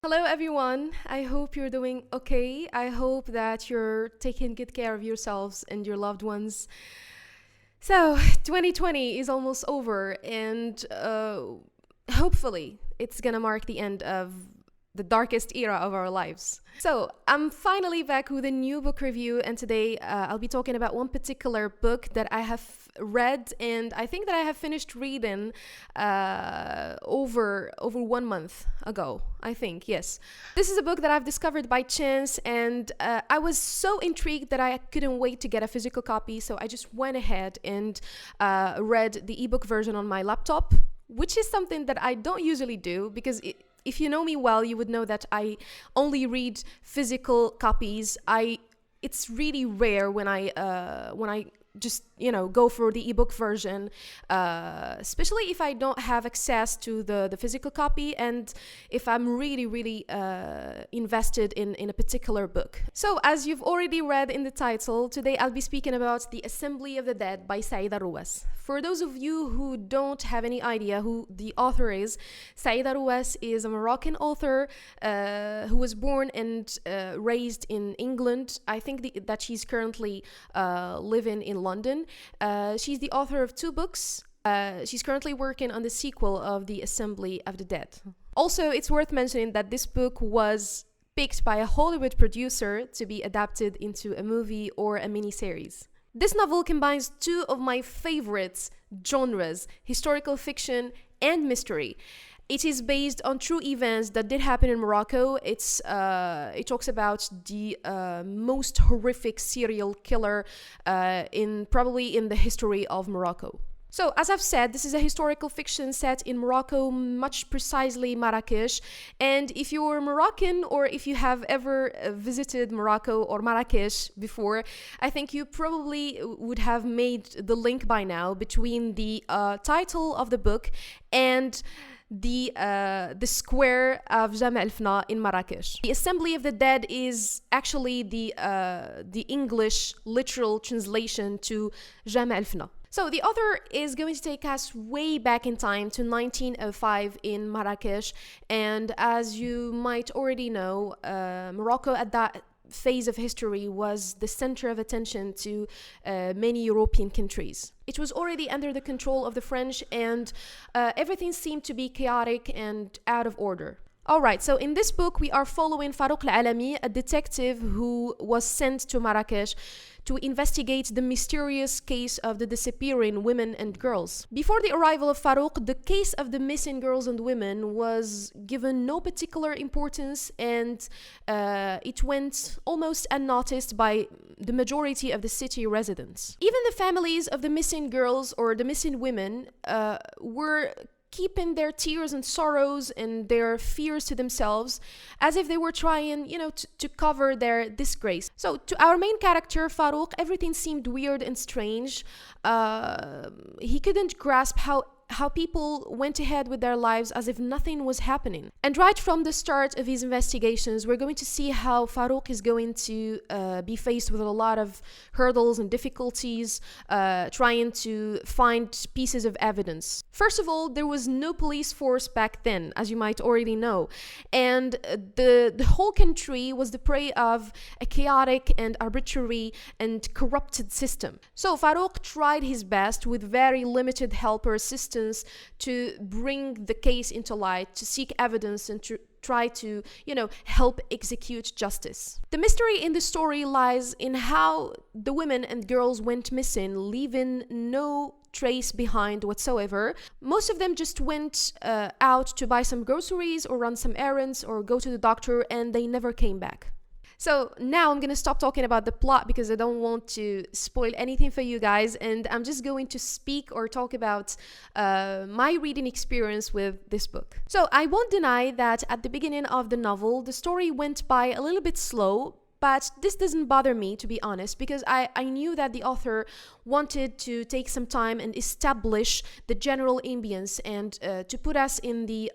Hello, everyone. I hope you're doing okay. I hope that you're taking good care of yourselves and your loved ones. So, 2020 is almost over, and hopefully, it's gonna mark the end of the darkest era of our lives. So, I'm finally back with a new book review, and today I'll be talking about one particular book that I have read, and I think that I have finished reading over 1 month ago. I think, yes. This is a book that I've discovered by chance, and I was so intrigued that I couldn't wait to get a physical copy, so I just went ahead and read the ebook version on my laptop, which is something that I don't usually do because if you know me well, you would know that I only read physical copies. It's really rare when I just go for the ebook version, especially if I don't have access to the physical copy and if I'm really invested in a particular book. So as you've already read in the title, today I'll be speaking about The Assembly of the Dead by Saeida Rouass. For those of you who don't have any idea who the author is, Saeida Rouass is a Moroccan author who was born and raised in England. I think that she's currently living in London. She's the author of 2 books. She's currently working on the sequel of The Assembly of the Dead. Also, it's worth mentioning that this book was picked by a Hollywood producer to be adapted into a movie or a miniseries. This novel combines 2 of my favorite genres, historical fiction and mystery. It is based on true events that did happen in Morocco. It talks about the most horrific serial killer probably in the history of Morocco. So, as I've said, this is a historical fiction set in Morocco, much precisely Marrakesh. And if you're Moroccan or if you have ever visited Morocco or Marrakesh before, I think you probably would have made the link by now between the title of the book and the square of Jama' el-Fna in Marrakesh. The Assembly of the Dead is actually the English literal translation to Jama' el-Fna. So the author is going to take us way back in time to 1905 in Marrakesh, and as you might already know, Morocco at that phase of history was the center of attention to many European countries. It was already under the control of the French, and everything seemed to be chaotic and out of order. Alright, so in this book we are following Farouk al-Alami, a detective who was sent to Marrakesh to investigate the mysterious case of the disappearing women and girls. Before the arrival of Farouk, the case of the missing girls and women was given no particular importance, and it went almost unnoticed by the majority of the city residents. Even the families of the missing girls or the missing women were keeping their tears and sorrows and their fears to themselves, as if they were trying, to cover their disgrace. So to our main character, Farouk, everything seemed weird and strange. He couldn't grasp how people went ahead with their lives as if nothing was happening. And right from the start of his investigations, we're going to see how Farouk is going to be faced with a lot of hurdles and difficulties trying to find pieces of evidence. First of all, there was no police force back then, as you might already know, and the whole country was the prey of a chaotic and arbitrary and corrupted system. So Farouk tried his best with very limited help or assistance to bring the case into light, to seek evidence and to try to, help execute justice. The mystery in the story lies in how the women and girls went missing, leaving no trace behind whatsoever. Most of them just went out to buy some groceries or run some errands or go to the doctor, and they never came back. So now I'm going to stop talking about the plot because I don't want to spoil anything for you guys, and I'm just going to speak or talk about my reading experience with this book. So I won't deny that at the beginning of the novel, the story went by a little bit slow, but this doesn't bother me, to be honest, because I knew that the author wanted to take some time and establish the general ambience and to put us in the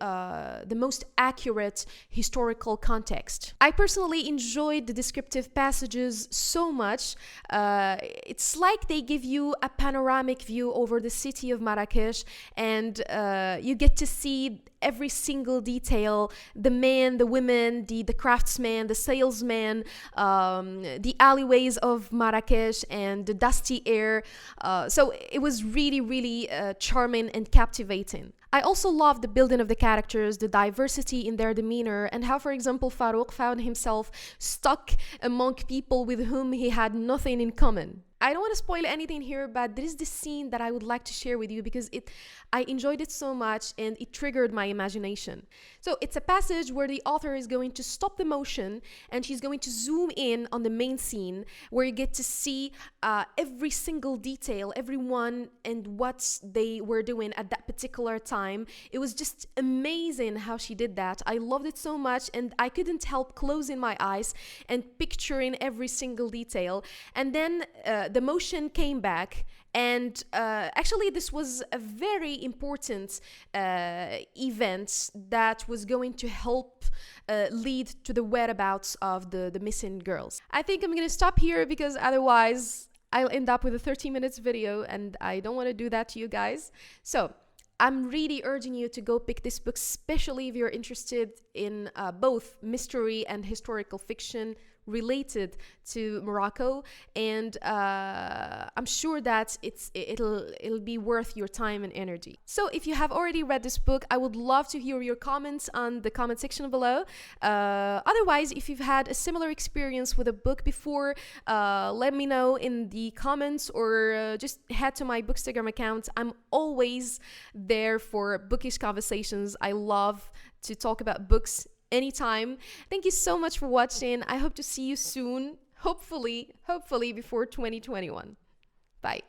most accurate historical context. I personally enjoyed the descriptive passages so much. It's like they give you a panoramic view over the city of Marrakesh, and you get to see every single detail, the men, the women, the craftsman, the salesman, the alleyways of Marrakesh and the dusty air. So it was really, really charming and captivating. I also loved the building of the characters, the diversity in their demeanor, and how, for example, Farouk found himself stuck among people with whom he had nothing in common. I don't want to spoil anything here, but there is this scene that I would like to share with you because I enjoyed it so much and it triggered my imagination. So it's a passage where the author is going to stop the motion and she's going to zoom in on the main scene where you get to see every single detail, everyone and what they were doing at that particular time. It was just amazing how she did that. I loved it so much and I couldn't help closing my eyes and picturing every single detail. And then the motion came back, and actually this was a very important event that was going to help lead to the whereabouts of the missing girls. I think I'm gonna stop here because otherwise I'll end up with a 30 minutes video and I don't want to do that to you guys. So I'm really urging you to go pick this book, especially if you're interested in both mystery and historical fiction related to Morocco, and I'm sure that it'll be worth your time and energy. So if you have already read this book, I would love to hear your comments on the comment section below. Otherwise, if you've had a similar experience with a book before, let me know in the comments, or just head to my Bookstagram account. I'm always there for bookish conversations. I love to talk about books anytime. Thank you so much for watching. I hope to see you soon. Hopefully before 2021. Bye.